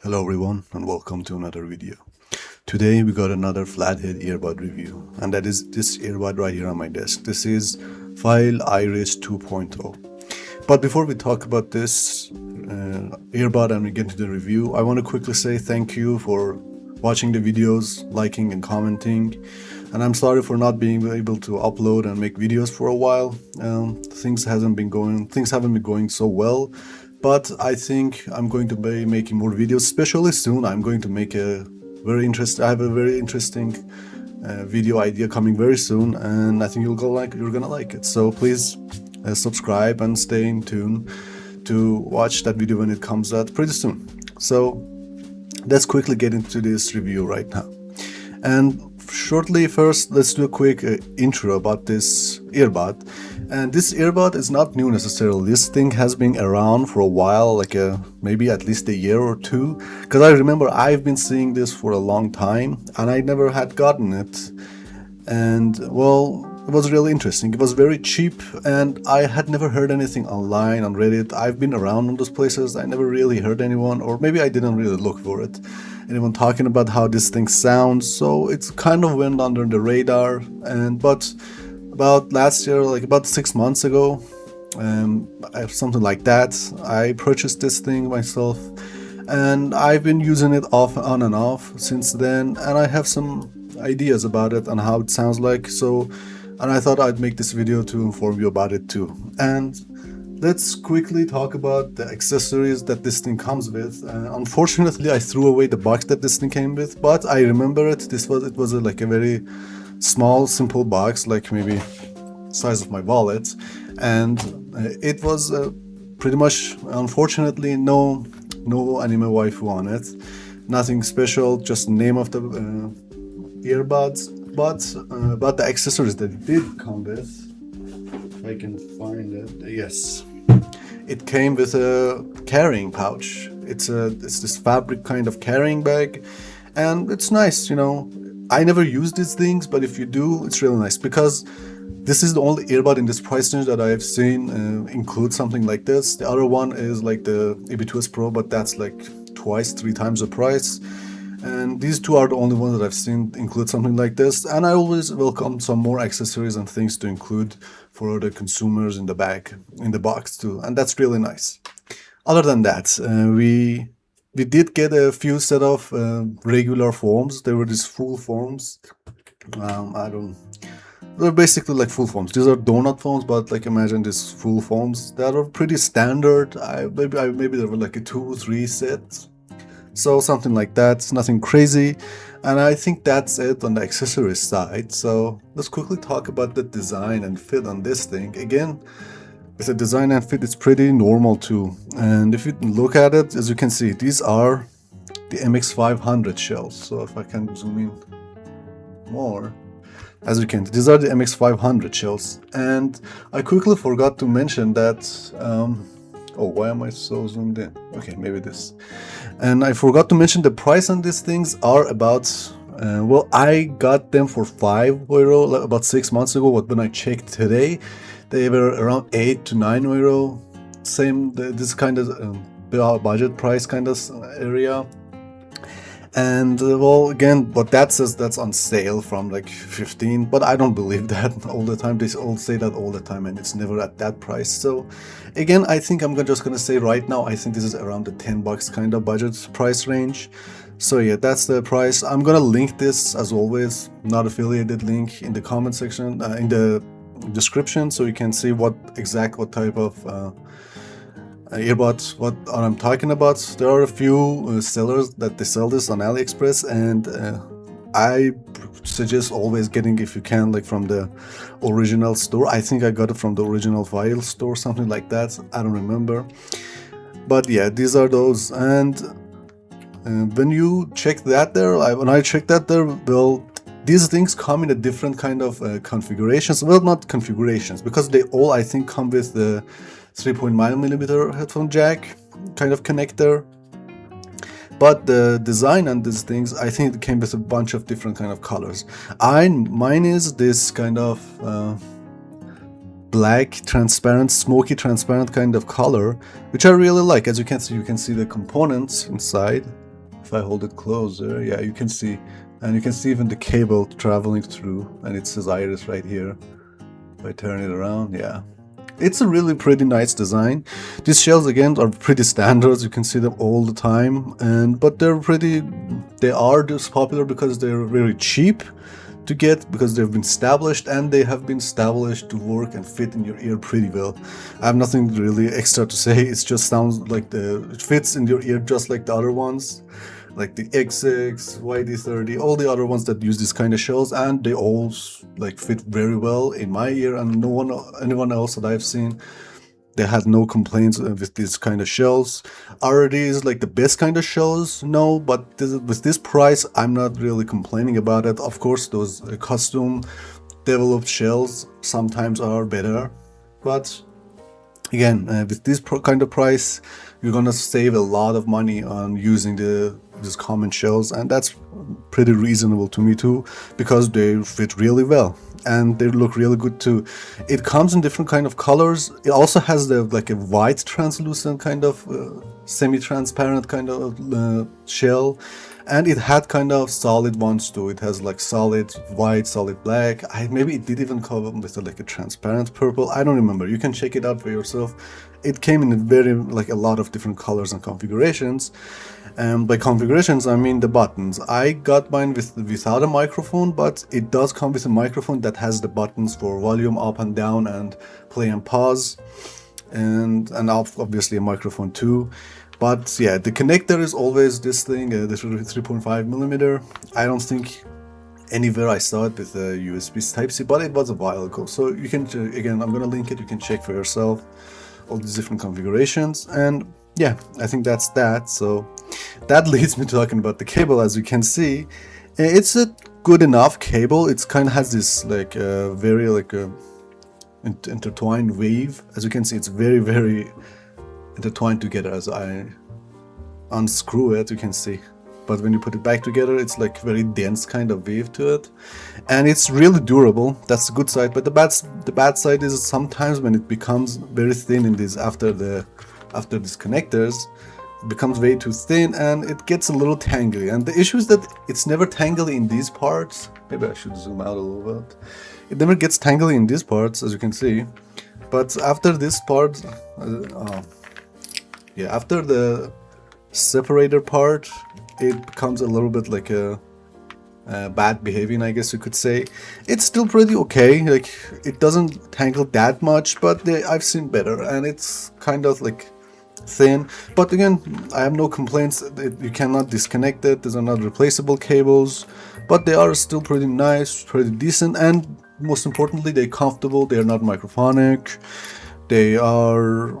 Hello everyone and welcome to another video. Today we got another Flathead earbud review, and that is this earbud right here on my desk. This is FAAEAL 2.0. But before we talk about this earbud and we get into the review, I want to quickly say thank you for watching the videos, liking and commenting. And I'm sorry for not being able to upload and make videos for a while. Things haven't been going so well. But I think I'm going to be making more videos, especially soon. I'm going to make I have a very interesting video idea coming very soon, and I think you're gonna like it. So please subscribe and stay in tune to watch that video when it comes out pretty soon. So let's quickly get into this review right now. And shortly, first, let's do a quick intro about this earbud. And this earbud is not new necessarily. This thing has been around for a while, like maybe at least a year or two. Because I remember I've been seeing this for a long time and I never had gotten it. And well, it was really interesting. It was very cheap and I had never heard anything online on Reddit. I've been around on those places. I never really heard anyone, or maybe I didn't really look for it, anyone talking about how this thing sounds. So it's kind of went under the radar. But about last year, like about 6 months ago, something like that, I purchased this thing myself, and I've been using it on and off since then, and I have some ideas about it and how it sounds like. And I thought I'd make this video to inform you about it too. And let's quickly talk about the accessories that this thing comes with. Unfortunately, I threw away the box that this thing came with, but I remember it. It was like a very small, simple box, like maybe size of my wallet, and it was pretty much, unfortunately, no anime waifu on it, nothing special, just the name of the earbuds. But the accessories that it did come with, if I can find it, yes, it came with a carrying pouch. It's this fabric kind of carrying bag, and it's nice, you know. I never use these things, but if you do, it's really nice, because this is the only earbud in this price range that I have seen include something like this. The other one is like the EB2S Pro, but that's like three times the price. And these two are the only ones that I've seen include something like this. And I always welcome some more accessories and things to include for the consumers in the box too. And that's really nice. Other than that, we did get a few set of regular foams. They were these full foams. They're basically like full foams. These are donut foams, but like imagine these full foams that are pretty standard. Maybe there were like a 2-3 sets. So something like that, nothing crazy. And I think that's it on the accessories side. So let's quickly talk about the design and fit on this thing. Again, with the design and fit, it's pretty normal too. And if you look at it, as you can see, these are the MX500 shells. So if I can zoom in more, as you can, these are the MX500 shells. And I quickly forgot to mention that, oh, why am I so zoomed in? Okay, maybe this. And I forgot to mention the price on these things are about, well, I got them for €5 like about 6 months ago, but when I checked today, they were around €8 to €9. Same, this kind of budget price kind of area. And well, again, but that says that's on sale from like 15, but I don't believe that all the time. They all say that all the time, and it's never at that price. So again, I think I'm just gonna say right now, I think this is around the $10 kind of budget price range. So yeah, that's the price. I'm gonna link this, as always, not affiliated link, in the comment section, in the description, so you can see what type of earbuds what I'm talking about. There are a few sellers that they sell this on AliExpress, and I suggest always getting, if you can, like from the original store. I think I got it from the original FAAEAL store, something like that. I don't remember, but yeah, these are those. And when you check that there, when I checked that there, well, these things come in a different kind of configurations. Well, not configurations, because they all, I think, come with the 3.9mm headphone jack kind of connector. But the design on these things, I think it came with a bunch of different kind of colors. Mine is this kind of black, transparent, smoky transparent kind of color, which I really like. As you can see the components inside. if I hold it closer, yeah, you can see, and you can see even the cable traveling through, and it says Iris right here. If I turn it around, yeah. It's a really pretty nice design. These shells again are pretty standards. You can see them all the time, but they are just popular because they're very cheap to get, because they've been established, and they have been established to work and fit in your ear pretty well. I have nothing really extra to say. It just sounds like it fits in your ear just like the other ones, like the X6, YD30, all the other ones that use this kind of shells, and they all like fit very well in my ear, and anyone else that I've seen, they had no complaints with these kind of shells. Are these like the best kind of shells? No, but with this price, I'm not really complaining about it. Of course, those custom developed shells sometimes are better, but again, with this kind of price, you're gonna save a lot of money on using these common shells, and that's pretty reasonable to me too, because they fit really well and they look really good too. It comes in different kind of colors. It also has like a white translucent kind of semi-transparent kind of shell, and it had kind of solid ones too. It has like solid white, solid black. Maybe it did even come with like a transparent purple. I don't remember. You can check it out for yourself. It came in a lot of different colors and configurations. By configurations, I mean the buttons. I got mine without a microphone, but it does come with a microphone that has the buttons for volume up and down and play and pause, and obviously a microphone too. But yeah, the connector is always this thing, the 3.5 millimeter. I don't think anywhere I saw it with a USB Type-C, but it was a while ago. So you can, again, I'm gonna link it, you can check for yourself all these different configurations. And yeah, I think that's that. So that leads me to talking about the cable. As you can see, it's a good enough cable. It's kind of has this like very like intertwined wave. As you can see, it's very intertwined together. As I unscrew it, you can see, but when you put it back together, it's like very dense kind of wave to it, and it's really durable. That's the good side. But the bad side is sometimes when it becomes very thin in these after these connectors, it becomes way too thin and it gets a little tangly. And the issue is that it's never tangly in these parts. Maybe I should zoom out a little bit. It never gets tangly in these parts, as you can see. But after this part, after the separator part, it becomes a little bit like a bad behaving, I guess you could say. It's still pretty okay. Like, it doesn't tangle that much, but I've seen better, and it's kind of like thin. But again, I have no complaints. You cannot disconnect it. These are not replaceable cables, but they are still pretty nice, pretty decent, and most importantly, they're comfortable. They are not microphonic. They are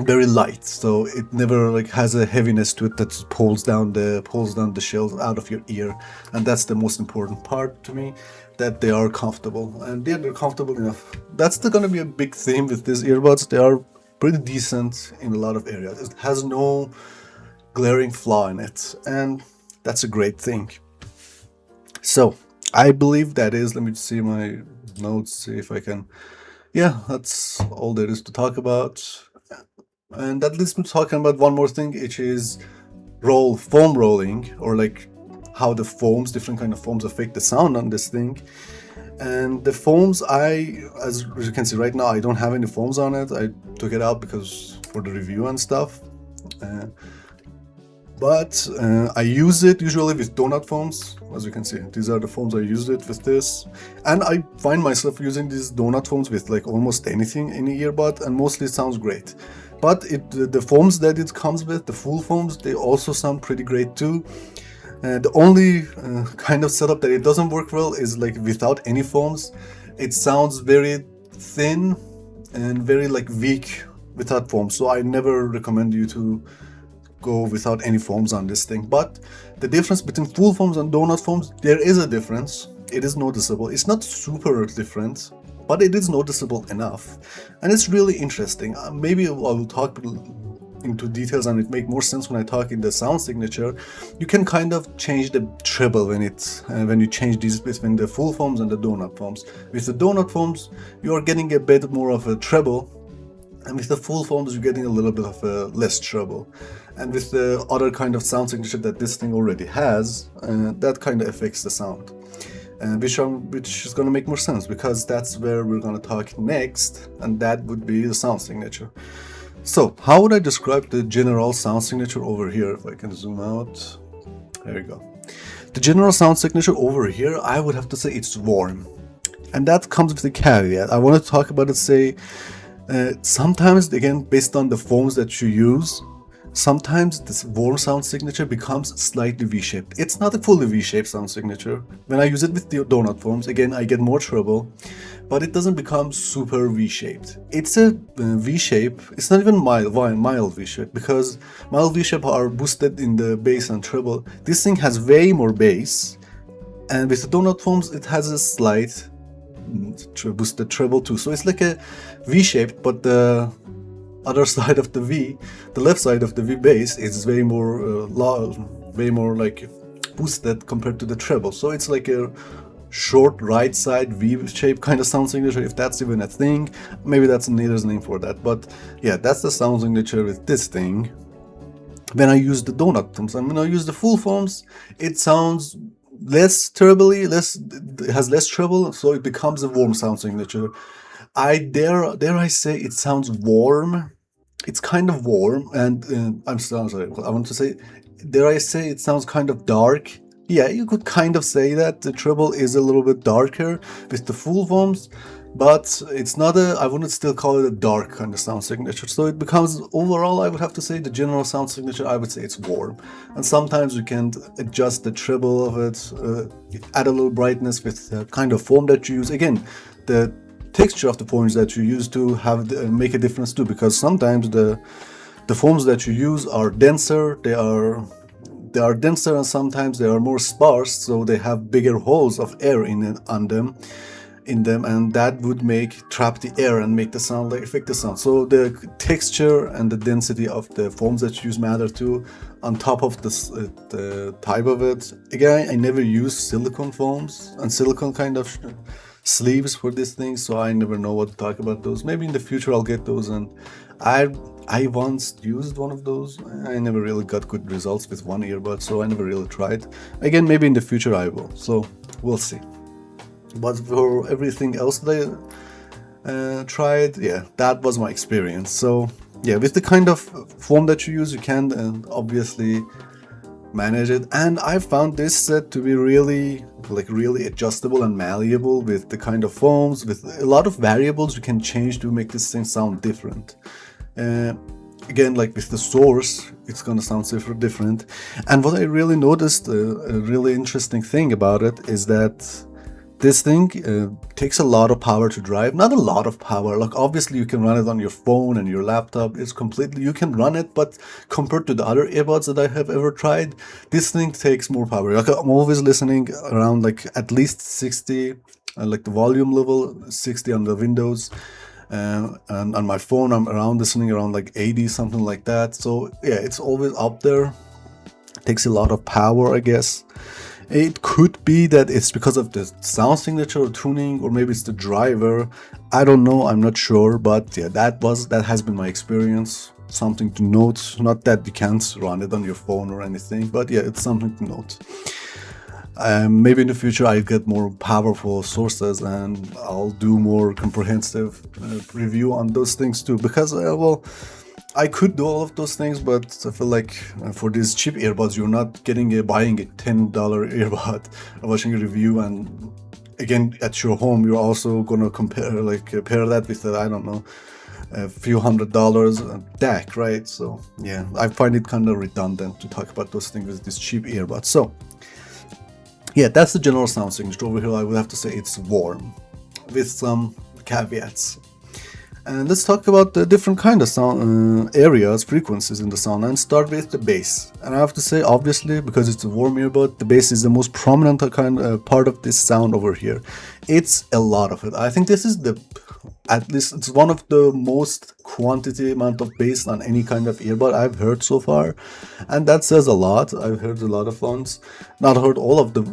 very light, so it never like has a heaviness to it that pulls down the shells out of your ear. And that's the most important part to me, that they are comfortable, and they're comfortable enough. That's gonna be a big theme with these earbuds. They are pretty decent in a lot of areas. It has no glaring flaw in it, and that's a great thing. So I believe that is, let me see my notes, see if I can, yeah, that's all there is to talk about. And that leads me to talking about one more thing, which is foam rolling, or like how the foams, different kind of foams, affect the sound on this thing. And the foams, as you can see right now, I don't have any foams on it. I took it out because for the review and stuff. But I use it usually with donut foams. As you can see, these are the foams I used it with this. And I find myself using these donut foams with like almost anything, any earbud, and mostly it sounds great. But the foams that it comes with, the full foams, they also sound pretty great too. The only kind of setup that it doesn't work well is like without any foams. It sounds very thin and very like weak without foams. So I never recommend you to go without any foams on this thing. But the difference between full foams and donut foams, there is a difference. It is noticeable. It's not super different, but it is noticeable enough, and it's really interesting. Maybe I will talk into details and it make more sense when I talk in the sound signature. You can kind of change the treble when you change these between the full foams and the donut foams. With the donut foams, you are getting a bit more of a treble, And with the full forms, you're getting a little bit of less treble. And with the other kind of sound signature that this thing already has, that kind of affects the sound. Which is going to make more sense, because that's where we're going to talk next, and that would be the sound signature. So, how would I describe the general sound signature over here? If I can zoom out. There you go. The general sound signature over here, I would have to say it's warm. And that comes with a caveat. I want to talk about it, say, sometimes, again, based on the forms that you use, sometimes this warm sound signature becomes slightly V-shaped. It's not a fully V-shaped sound signature. When I use it with the donut forms, again, I get more treble, but it doesn't become super V-shaped. It's a V-shape. It's not even mild V-shape, because mild V-shape are boosted in the bass and treble. This thing has way more bass, and with the donut forms, it has a slight boosted treble too. So it's like a V-shaped, but the other side of the V, the left side of the V bass, is way more way more like boosted compared to the treble. So it's like a short right side V shape kind of sound signature, if that's even a thing. Maybe that's Nader's name for that. But yeah, that's the sound signature with this thing. When I use the donut forms, and when I use the full forms, it sounds less trebly, it has less treble, so it becomes a warm sound signature. I dare I say it sounds warm. It's kind of warm, and I'm sorry. I want to say, dare I say it sounds kind of dark. Yeah, you could kind of say that the treble is a little bit darker with the full forms, but it's not I wouldn't still call it a dark kind of sound signature. So it becomes, overall, I would have to say the general sound signature, I would say it's warm. And sometimes you can adjust the treble of it, add a little brightness with the kind of form that you use. Again, the texture of the forms that you use to have make a difference too, because sometimes the forms that you use are denser, they are denser, and sometimes they are more sparse, so they have bigger holes of air in them, and that would trap the air and make the sound, like affect the sound. So the texture and the density of the forms that you use matter too, on top of the type of it. Again, I never use silicone foams and silicone kind of sleeves for this thing, so I never know what to talk about those. Maybe in the future I'll get those, and I once used one of those. I never really got good results with one earbud, so I never really tried. Again, maybe in the future I will, so we'll see. But for everything else that I tried, yeah, that was my experience. So yeah, with the kind of form that you use, you can obviously manage it, and I found this set to be really adjustable and malleable with the kind of foams, with a lot of variables you can change to make this thing sound different. Again, like with the source, it's gonna sound super different. And what I really noticed, a really interesting thing about it, is that this thing takes a lot of power to drive. Not a lot of power, like obviously you can run it on your phone and your laptop. It's completely, you can run it, but compared to the other earbuds that I have ever tried, this thing takes more power. Like I'm always listening around like at least 60, like the volume level, 60 on the Windows. And on my phone, I'm listening around like 80, something like that. So yeah, it's always up there. It takes a lot of power, I guess. It could be that it's because of the sound signature or tuning, or maybe it's the driver. I don't know, I'm not sure, but yeah, that has been my experience. Something to note. Not that you can't run it on your phone or anything, but yeah, it's something to note. Maybe in the future I'll get more powerful sources and I'll do more comprehensive review on those things too, because well, I could do all of those things, but I feel like for these cheap earbuds, you're not buying a $10 earbud, watching a review, and again at your home you're also gonna pair that with I don't know, a few $100 DAC, right? So yeah, I find it kind of redundant to talk about those things with these cheap earbuds. So yeah, that's the general sound signature. Over here I would have to say it's warm, with some caveats. And let's talk about the different kind of sound areas, frequencies in the sound, and start with the bass. And I have to say, obviously, because it's a warm earbud, the bass is the most prominent part of this sound over here. It's a lot of it. I think this is at least it's one of the most quantity amount of bass on any kind of earbud I've heard so far, and that says a lot. I've heard a lot of ones, not heard all of the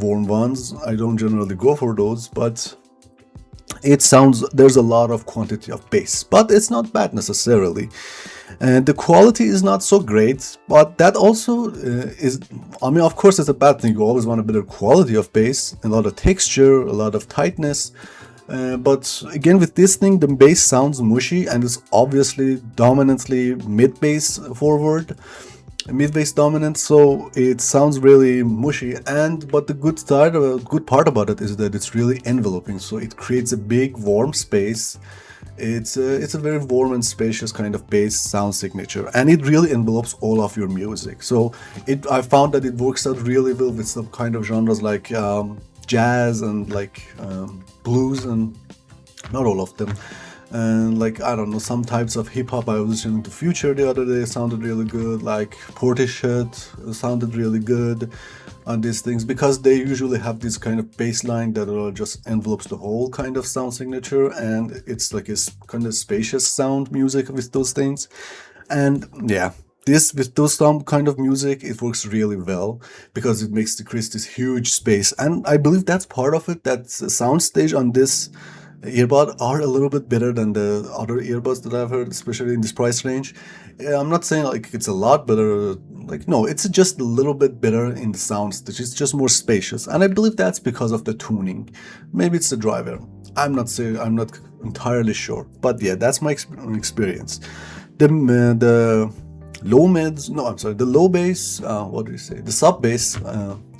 warm ones. I don't generally go for those, but it sounds, there's a lot of quantity of bass, but it's not bad necessarily. And the quality is not so great, but that also is, I mean, of course it's a bad thing. You always want a better quality of bass, a lot of texture, a lot of tightness. But again, with this thing, the bass sounds mushy, and it's obviously dominantly mid bass forward, mid bass dominant, so it sounds really mushy. And but the good part about it is that it's really enveloping, so it creates a big warm space. It's a very warm and spacious kind of bass sound signature, and it really envelopes all of your music. So I found that it works out really well with some kind of genres like jazz and like blues, and not all of them. And like, I don't know, some types of hip-hop. I was listening to Future the other day, sounded really good. Like Portishead sounded really good on these things, because they usually have this kind of bass line that just envelopes the whole kind of sound signature, and it's like a kind of spacious sound music with those things. And yeah, this, with those some kind of music, it works really well because it makes the creates this huge space. And I believe that's part of it, that soundstage on this earbud are a little bit better than the other earbuds that I've heard, especially in this price range. I'm not saying like it's a lot better, like, no, it's just a little bit better in the sound stage. It's just more spacious, and I believe that's because of the tuning. Maybe it's the driver. I'm not entirely sure, but yeah, that's my experience. The low mids, no, I'm sorry, the low bass, what do you say? The sub bass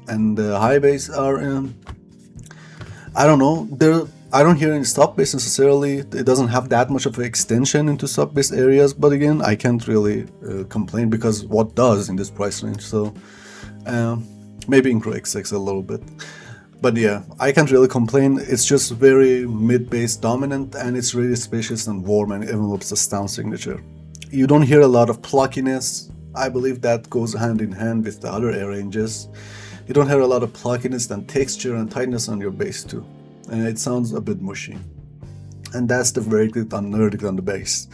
and the high bass are, I don't know, I don't hear any sub bass necessarily. It doesn't have that much of an extension into sub bass areas, but again, I can't really complain, because what does in this price range? So maybe Yincrow X6 a little bit. But yeah, I can't really complain. It's just very mid-bass dominant, and it's really spacious and warm, and envelopes the sound signature. You don't hear a lot of pluckiness. I believe that goes hand in hand with the other air ranges. You don't hear a lot of pluckiness and texture and tightness on your bass too. And it sounds a bit mushy. And that's the verdict on the bass.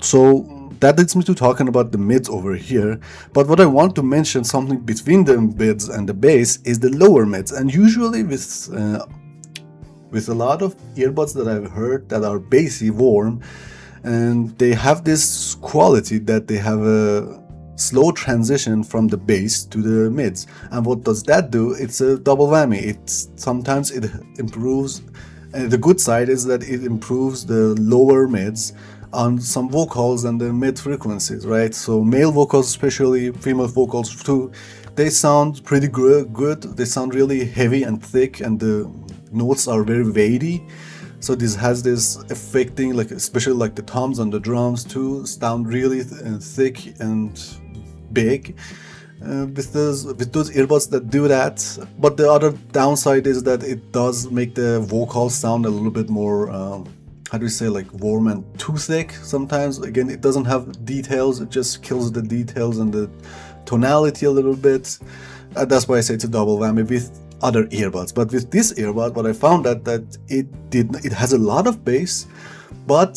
So that leads me to talking about the mids over here. But what I want to mention, something between the mids and the bass, is the lower mids. And usually with a lot of earbuds that I've heard that are bassy, warm, and they have this quality that they have a slow transition from the bass to the mids. And what does that do? It's a double whammy. Sometimes it improves, the good side is that it improves the lower mids on some vocals and the mid frequencies, right? So male vocals, especially female vocals too, they sound pretty good. They sound really heavy and thick, and the notes are very weighty. So this has this affecting, like especially like the toms on the drums too, sound really thick and big with those earbuds that do that. But the other downside is that it does make the vocals sound a little bit more how do you say, like warm and too thick sometimes. Again, it doesn't have details, it just kills the details and the tonality a little bit. That's why I say it's a double whammy with other earbuds. But with this earbud, what I found that it has a lot of bass, but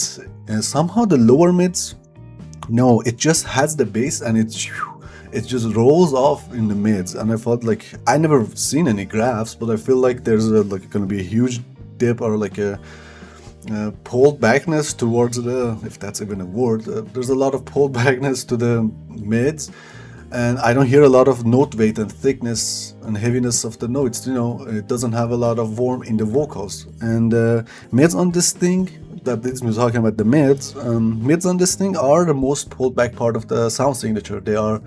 somehow the lower mids, no, it just has the bass, and it just rolls off in the mids. And I felt like, I never seen any graphs, but I feel like there's like gonna be a huge dip, or like a pulled backness towards the, if that's even a word, there's a lot of pulled backness to the mids. And I don't hear a lot of note weight and thickness and heaviness of the notes, you know. It doesn't have a lot of warmth in the vocals. And mids on this thing, that leads me to talking about the mids. Mids on this thing are the most pulled back part of the sound signature. They are,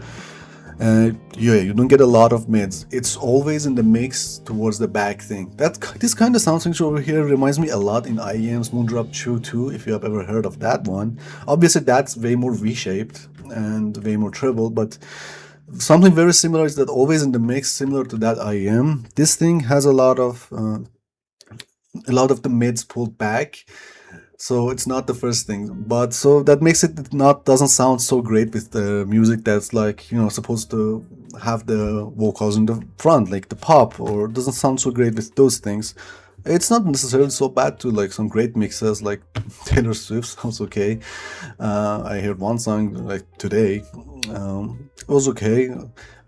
you don't get a lot of mids. It's always in the mix towards the back thing. This kind of sound signature over here reminds me a lot in IEM's Moondrop 2, if you have ever heard of that one. Obviously, that's way more V-shaped and way more treble, but something very similar is that always in the mix, similar to that IEM. This thing has a lot of the mids pulled back, so it's not the first thing. But so that makes it doesn't sound so great with the music that's like, you know, supposed to have the vocals in the front, like the pop, or doesn't sound so great with those things. It's not necessarily so bad too, like some great mixes like Taylor Swift sounds okay. I heard one song like today, it was okay.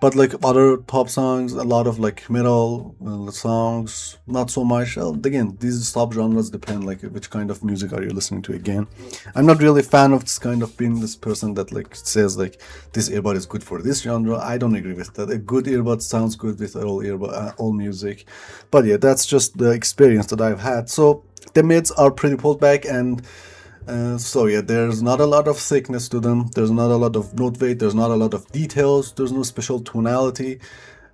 But like other pop songs, a lot of like metal songs, not so much. Well, again, these subgenres depend like which kind of music are you listening to. Again, I'm not really a fan of this kind of being this person that like says like this earbud is good for this genre. I don't agree with that. A good earbud sounds good with all earbud, all music. But yeah, that's just the experience that I've had. So the mids are pretty pulled back, and so yeah, there's not a lot of thickness to them, there's not a lot of note weight, there's not a lot of details, there's no special tonality,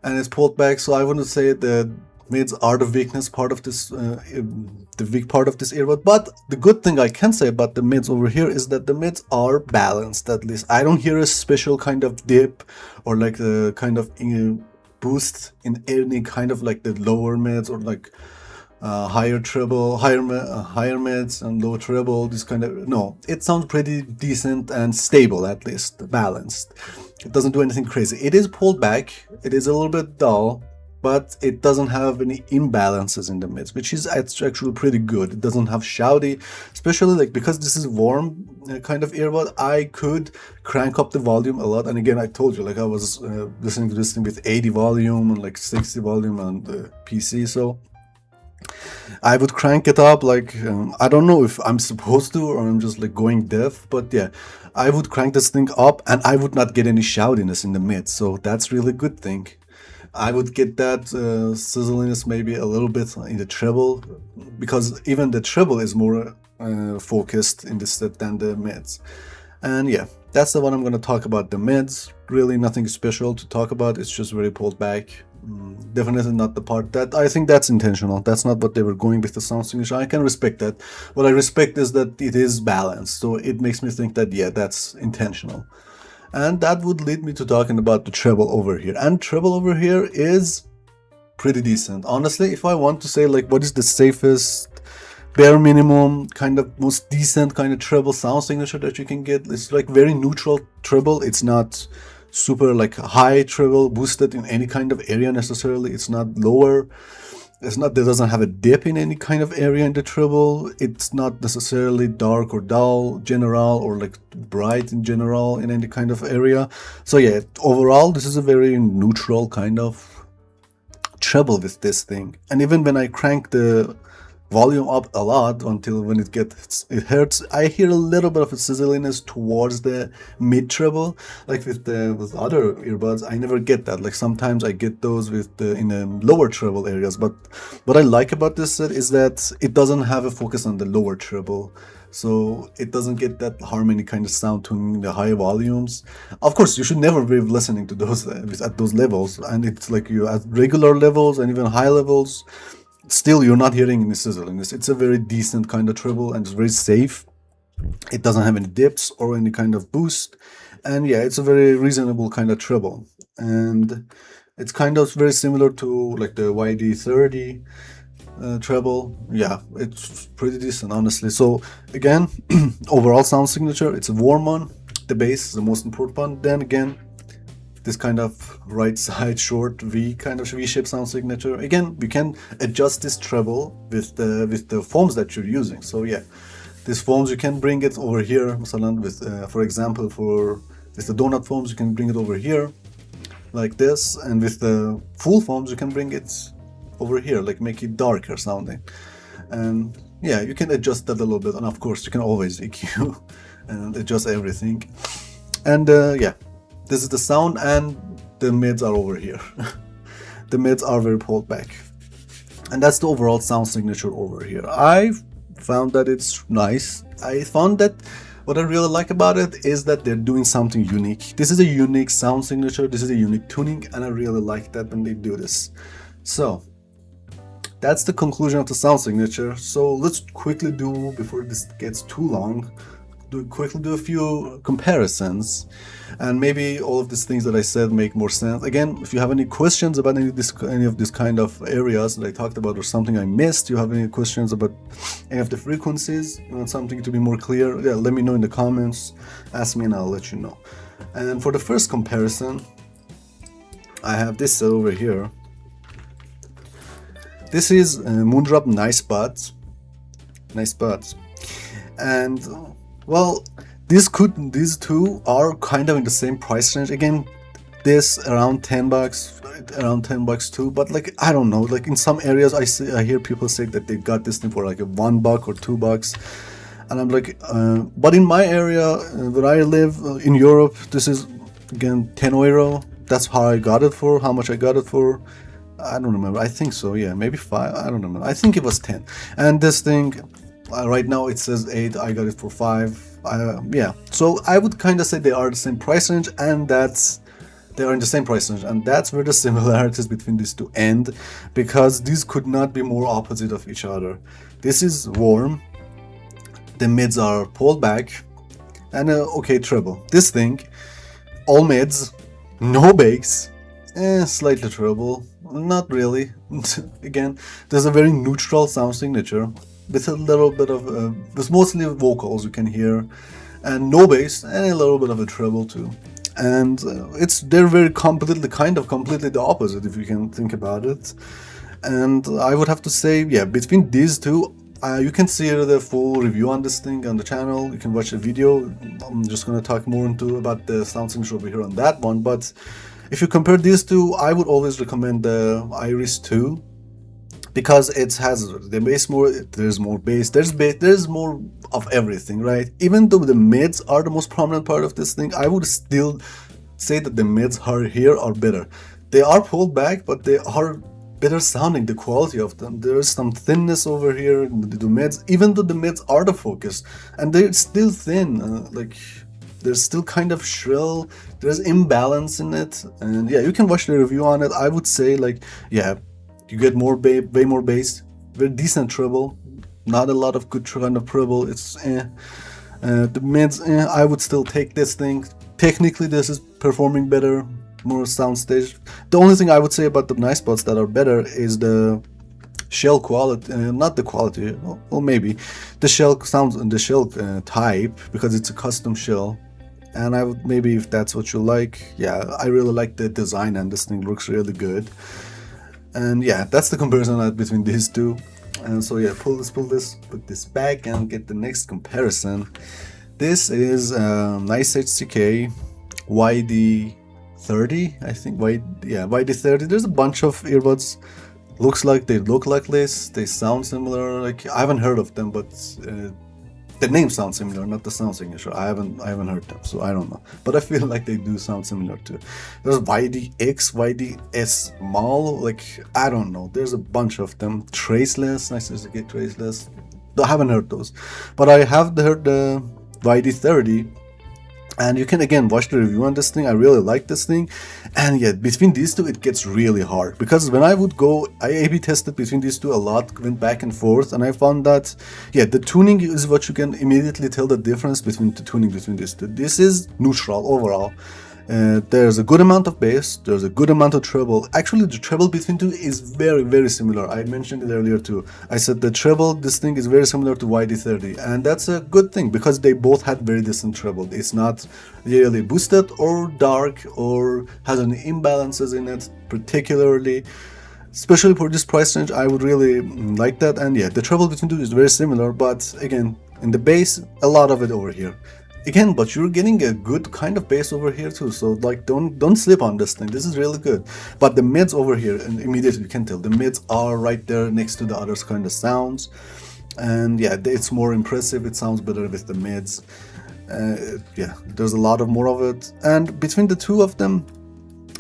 and it's pulled back. So I wouldn't say the mids are the weakness part of this, the weak part of this earbud. But the good thing I can say about the mids over here is that the mids are balanced. At least I don't hear a special kind of dip or like a kind of boost in any kind of like the lower mids or like higher treble, higher mids and low treble. This kind of, no, it sounds pretty decent and stable, at least balanced. It doesn't do anything crazy. It is pulled back. It is a little bit dull, but it doesn't have any imbalances in the mids, which is actually pretty good. It doesn't have shouty, especially like because this is warm kind of earbud. I could crank up the volume a lot. And again, I told you, like I was listening to this thing with 80 volume and like 60 volume on the PC, so I would crank it up like, I don't know if I'm supposed to or I'm just like going deaf, but yeah, I would crank this thing up and I would not get any shoutiness in the mid, so that's really a good thing. I would get that sizzliness maybe a little bit in the treble, because even the treble is more focused in this set than the mids. And yeah, that's the one I'm going to talk about. The mids, really nothing special to talk about, it's just very pulled back. Definitely not the part that I think that's intentional. That's not what they were going with the sound signature. I can respect that. What I respect is that it is balanced, so it makes me think that yeah, that's intentional. And that would lead me to talking about the treble over here. And treble over here is pretty decent. Honestly, if I want to say like what is the safest, bare minimum, kind of most decent kind of treble sound signature that you can get, it's like very neutral treble. It's not super like high treble boosted in any kind of area necessarily. It's not lower. It's not, it doesn't have a dip in any kind of area in the treble. It's not necessarily dark or dull general or like bright in general in any kind of area. So yeah, overall this is a very neutral kind of treble with this thing. And even when I crank the volume up a lot until when it hurts, I hear a little bit of a sizzliness towards the mid treble. Like with other earbuds, I never get that. Like sometimes I get those with in the lower treble areas. But what I like about this set is that it doesn't have a focus on the lower treble, so it doesn't get that harmony kind of sound tuning in the high volumes. Of course, you should never be listening to those at those levels, and it's like you at regular levels and even high levels, still you're not hearing any sizzliness. It's a very decent kind of treble and it's very safe. It doesn't have any dips or any kind of boost, and yeah, it's a very reasonable kind of treble. And it's kind of very similar to like the YD30 treble. Yeah, it's pretty decent, honestly. So again, overall sound signature, it's a warm one. The bass is the most important one. Then again, this kind of right side short V kind of V-shaped sound signature. Again, you can adjust this treble with the foams that you're using. So yeah, these foams you can bring it over here. With for example, with the donut foams you can bring it over here like this, and with the full foams you can bring it over here, like make it darker sounding. And yeah, you can adjust that a little bit, and of course you can always EQ and adjust everything. And yeah, this is the sound, and the mids are over here. The mids are very pulled back, and that's the overall sound signature over here. I found that it's nice. I found that what I really like about it is that they're doing something unique. This is a unique sound signature, this is a unique tuning, and I really like that when they do this. So that's the conclusion of the sound signature. So let's quickly do, before this gets too long, quickly do a few comparisons, and maybe all of these things that I said make more sense. Again, if you have any questions about any of these kind of areas that I talked about, or something I missed, you have any questions about any of the frequencies, you want something to be more clear, yeah, let me know in the comments, ask me and I'll let you know. And for the first comparison, I have this set over here. This is Moondrop NiceBuds, and well, these two are kind of in the same price range. Again, this around 10 bucks, around 10 bucks too. But like, I don't know, like in some areas I hear people say that they got this thing for like a $1 or $2, and I'm like, but in my area where I live in Europe, this is again 10 euro. That's how I got it for. How much I got it for, I don't remember. I think so, yeah, maybe 5. I don't remember. I think it was 10. And this thing, right now it says 8. I got it for 5. Yeah, so I would kind of say they are the same price range, and they are in the same price range, and that's where the similarities between these two end, because these could not be more opposite of each other. This is warm, the mids are pulled back, and okay, treble. This thing, all mids, no bass, slightly treble, not really. Again, there's a very neutral sound signature with a little bit of, with mostly vocals you can hear, and no bass, and a little bit of a treble too. And they're very completely the opposite if you can think about it. And I would have to say, yeah, between these two, you can see the full review on this thing on the channel. You can watch the video. I'm just gonna talk more about the sound signature over here on that one. But if you compare these two, I would always recommend the Iris 2, because it has the bass more. There's more bass. There's more of everything, right? Even though the mids are the most prominent part of this thing, I would still say that the mids here are better. They are pulled back, but they are better sounding, the quality of them. There's some thinness over here in the mids, even though the mids are the focus, and they're still thin, like they're still kind of shrill. There's imbalance in it, and yeah, you can watch the review on it. I would say, like, yeah, you get way more bass, very decent treble, not a lot of good kind of treble. It's the mids, I would still take this thing. Technically this is performing better, more soundstage. The only thing I would say about the nice spots that are better is the shell quality, not the quality, well maybe the shell sounds and the shell type, because it's a custom shell. And I would, maybe if that's what you like, yeah, I really like the design, and this thing looks really good. And yeah, that's the comparison between these two. And so yeah, put this back and get the next comparison. This is NiceHCK YD30, I think. YD30. There's a bunch of earbuds. They look like this. They sound similar. Like, I haven't heard of them, but the name sounds similar, not the sound signature. I haven't heard them, so I don't know. But I feel like they do sound similar too. There's YDX, YDS small. Like, I don't know. There's a bunch of them. Traceless, NiceHCK traceless. I haven't heard those, but I have heard the YD30, and you can again watch the review on this thing. I really like this thing, and yeah, between these two it gets really hard, because when I A/B tested between these two a lot, went back and forth, and I found that yeah, the tuning is what you can immediately tell the difference between the tuning between these two. This is neutral overall. There's a good amount of bass, there's a good amount of treble. Actually, the treble between two is very similar. I mentioned it earlier too. I said the treble, this thing is very similar to YD30, and that's a good thing, because they both had very decent treble. It's not really boosted or dark or has any imbalances in it particularly. Especially for this price range, I would really like that. And yeah, the treble between two is very similar, but again, in the bass, a lot of it over here. Again, but you're getting a good kind of bass over here too, so like don't sleep on this thing. This is really good. But the mids over here, and immediately you can tell the mids are right there next to the other kind of sounds, and yeah, it's more impressive. It sounds better with the mids. Yeah, there's a lot more of it. And between the two of them,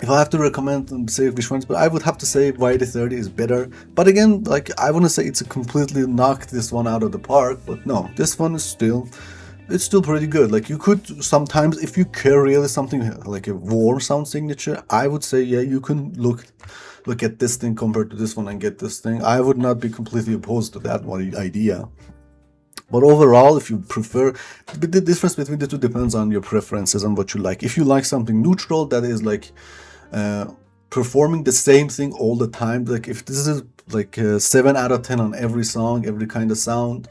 if I have to recommend and say which ones, but I would have to say YD30 is better. But again, like, I wouldn't say it's a completely knocked this one out of the park, but no, this one is still. It's still pretty good. Like, you could sometimes, if you care really something like a warm sound signature, I would say yeah, you can look at this thing compared to this one and get this thing. I would not be completely opposed to that one idea. But overall, if you prefer, the difference between the two depends on your preferences and what you like. If you like something neutral that is like performing the same thing all the time, like if this is like 7 out of 10 on every song, every kind of sound,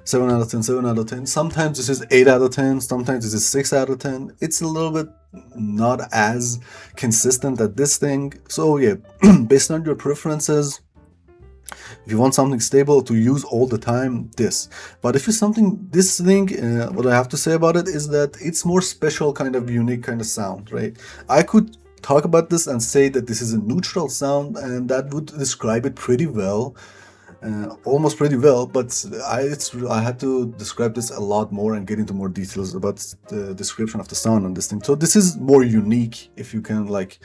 7 out of 10, 7 out of 10. Sometimes this is 8 out of 10, sometimes this is 6 out of 10. It's a little bit not as consistent at this thing. So yeah, based on your preferences, if you want something stable to use all the time, this. But if it's this thing, what I have to say about it is that it's more special kind of unique kind of sound, right? I could talk about this and say that this is a neutral sound, and that would describe it pretty well. Almost pretty well, but I had to describe this a lot more and get into more details about the description of the sound on this thing. So this is more unique, if you can, like,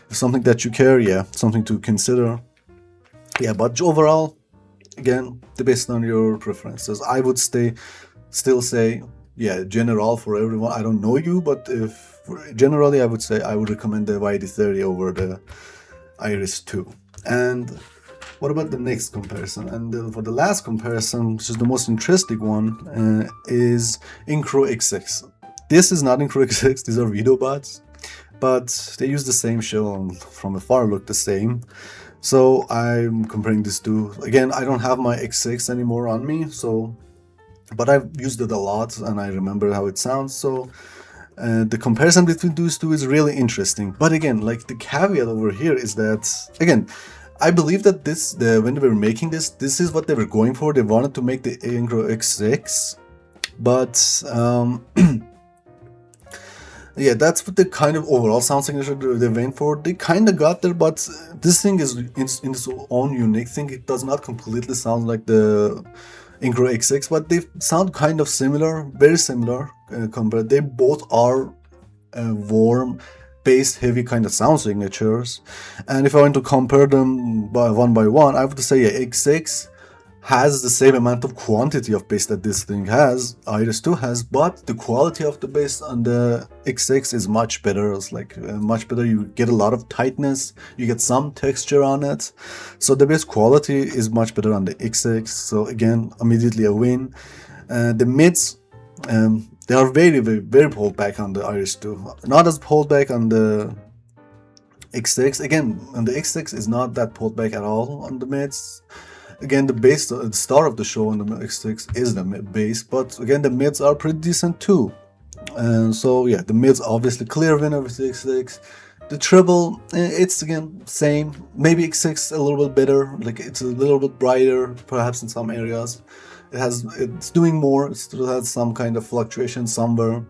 something that you care, yeah, something to consider. Yeah, but overall, again, based on your preferences, I would still say, yeah, general for everyone. I don't know you, but if generally, I would say I would recommend the YD30 over the Iris 2. And what about the next comparison? And for the last comparison, which is the most interesting one, is Yincrow X6. This is not Yincrow X6, these are Earbuds, but they use the same shell and from afar look the same. So I'm comparing these two. Again, I don't have my X6 anymore on me, so, but I've used it a lot and I remember how it sounds. So the comparison between these two is really interesting. But again, like, the caveat over here is that, again, I believe that when they were making this is what they were going for. They wanted to make the Yincrow X6, but yeah, that's what the kind of overall sound signature they went for. They kind of got there, but this thing is in its own unique thing. It does not completely sound like the Yincrow X6, but they sound kind of similar, very similar compared. They both are warm, bass heavy kind of sound signatures, and if I want to compare them by one, I would say, yeah, X6 has the same amount of quantity of bass that this thing has, Iris 2 has, but the quality of the bass on the X6 is much better. It's like much better. You get a lot of tightness, you get some texture on it, so the bass quality is much better on the X6. So again, immediately a win. The mids, they are very pulled back on the Iris 2, not as pulled back on the X6. Again, on the X6 is not that pulled back at all on the mids. Again, the star of the show on the X6 is the bass, but again, the mids are pretty decent too. And so yeah, the mids obviously clear winner with the X6. The treble, it's again same, maybe X6 a little bit better, like it's a little bit brighter, perhaps in some areas. It's doing more. It still has some kind of fluctuation somewhere.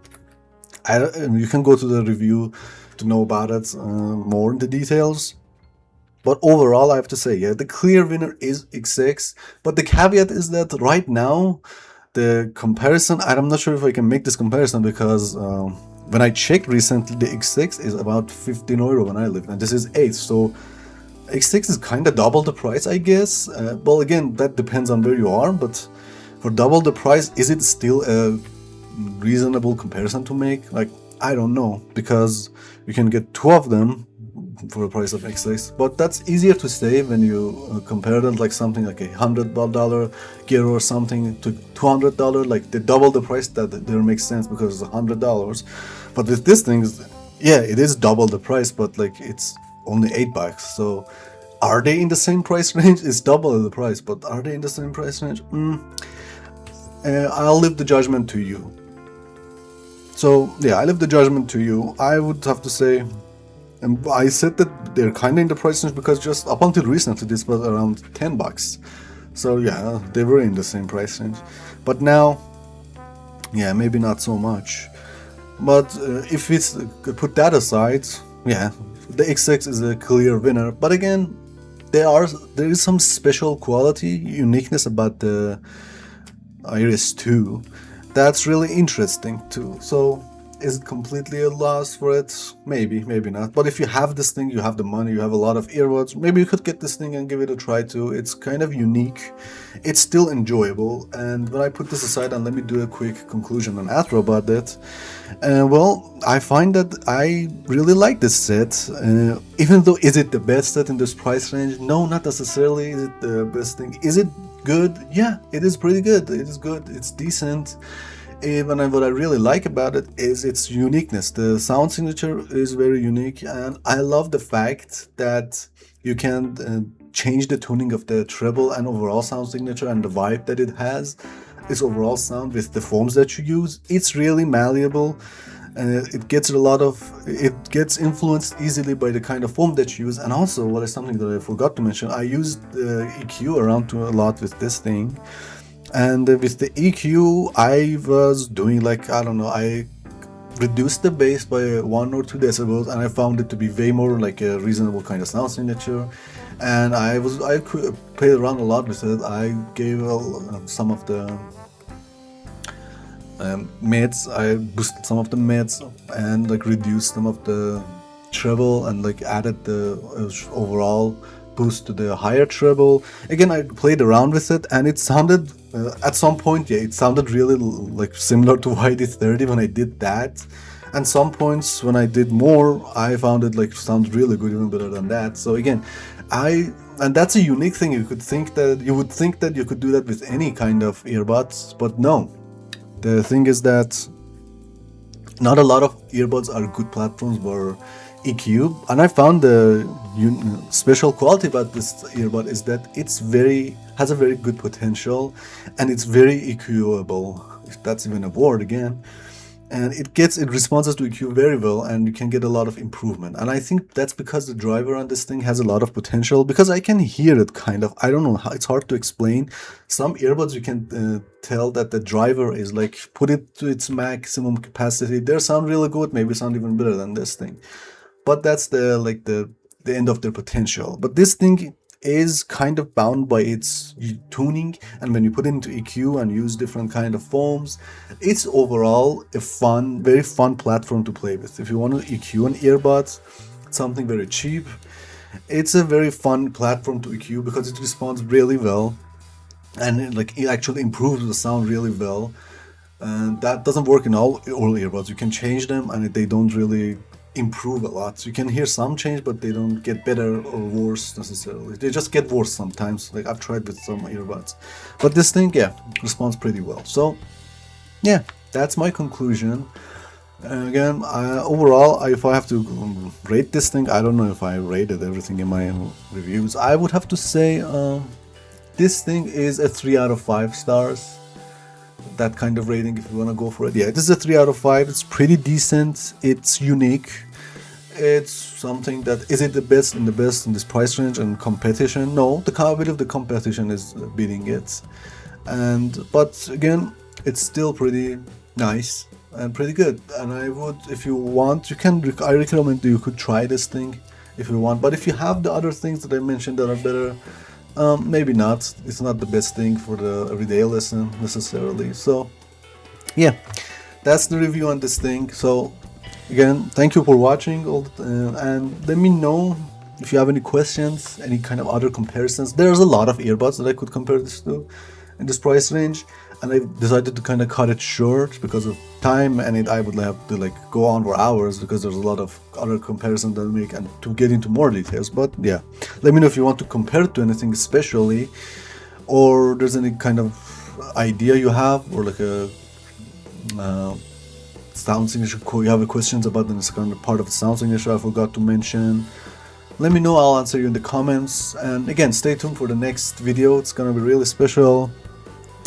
You can go to the review to know about it more in the details. But overall, I have to say, yeah, the clear winner is X6. But the caveat is that right now, the comparison, I'm not sure if I can make this comparison, because when I checked recently, the X6 is about 15 euro when I live, and this is 8. So X6 is kind of double the price, I guess. Well, again, that depends on where you are, but for double the price, is it still a reasonable comparison to make? Like, I don't know, because you can get 2 of them for the price of X6, but that's easier to say when you compare them, like something like $100 gear or something to $200, like they double the price. That there makes sense because it's $100. But with this thing, yeah, it is double the price, but like it's only $8. So are they in the same price range? It's double the price, but are they in the same price range? I'll leave the judgment to you. So yeah, I leave the judgment to you. I would have to say, and I said that they're kind of in the price range because just up until recently this was around $10. So yeah, they were in the same price range. But now, yeah, maybe not so much. But if it's put that aside, yeah, the X6 is a clear winner. But again, there is some special quality, uniqueness about the Iris 2 that's really interesting too. So is it completely a loss for it? Maybe, maybe not. But if you have this thing, you have the money, you have a lot of earbuds, maybe you could get this thing and give it a try too. It's kind of unique. It's still enjoyable. And when I put this aside, and let me do a quick conclusion and outro about that. Well, I find that I really like this set. Even though, is it the best set in this price range? No, not necessarily. Is it the best thing? Is it good? Yeah, it is pretty good. It is good. It's decent. Even what I really like about it is its uniqueness. The sound signature is very unique, and I love the fact that you can change the tuning of the treble and overall sound signature and the vibe that it has, its overall sound with the foams that you use. It's really malleable. It gets influenced easily by the kind of foam that you use. And also, what is something that I forgot to mention, I used the EQ around a lot with this thing. And with the EQ, I was doing like, I don't know, reduced the bass by 1 or 2 decibels, and I found it to be way more like a reasonable kind of sound signature. And I played around a lot with it. I gave some of the mids, I boosted some of the mids and like reduced some of the treble and like added the overall boost to the higher treble. Again, I played around with it, and it sounded at some point, yeah, it sounded really like similar to YD30 when I did that. And some points when I did more, I found it like sounds really good, even better than that. So again, and that's a unique thing. You would think that you could do that with any kind of earbuds, but no. The thing is that not a lot of earbuds are good platforms for EQ, and I found the special quality about this earbud is that has a very good potential, and it's very EQable, if that's even a word again. And it responds to EQ very well, and you can get a lot of improvement. And I think that's because the driver on this thing has a lot of potential, because I can hear it kind of. I don't know how, it's hard to explain. Some earbuds you can tell that the driver is like put it to its maximum capacity. They sound really good, maybe sound even better than this thing. But that's the end of their potential. But this thing is kind of bound by its tuning, and when you put it into EQ and use different kind of foams, it's overall a very fun platform to play with. If you want to EQ an earbuds, something very cheap, it's a very fun platform to EQ because it responds really well, and it actually improves the sound really well. And that doesn't work in all earbuds. You can change them, and they don't really improve a lot. So you can hear some change, but they don't get better or worse necessarily. They just get worse sometimes. Like I've tried with some earbuds, but this thing, yeah, responds pretty well. So yeah, that's my conclusion. Again, overall, if I have to rate this thing, I don't know if I rated everything in my reviews. I would have to say this thing is a 3 out of 5 stars. That kind of rating, if you want to go for it. Yeah, this is a 3 out of 5. It's pretty decent. It's unique. It's something that, is it the best in this price range and competition? No, the bit of the competition is beating it. But again, it's still pretty nice and pretty good. And I would, if you want, I recommend you could try this thing if you want. But if you have the other things that I mentioned that are better, maybe not. It's not the best thing for the everyday lesson necessarily. So yeah, that's the review on this thing. So again, thank you for watching, and let me know if you have any questions, any kind of other comparisons. There's a lot of earbuds that I could compare this to in this price range, and I decided to kind of cut it short because of time, and I would have to like go on for hours because there's a lot of other comparisons that I make and to get into more details. But yeah, let me know if you want to compare it to anything especially, or there's any kind of idea you have, or like a sound signature. You have questions about this kind of part of the sound signature I forgot to mention. Let me know, I'll answer you in the comments. And again, stay tuned for the next video. It's gonna be really special,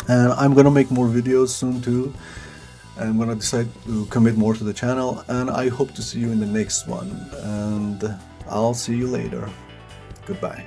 and I'm gonna make more videos soon too. I'm gonna decide to commit more to the channel, and I hope to see you in the next one, and I'll see you later. Goodbye.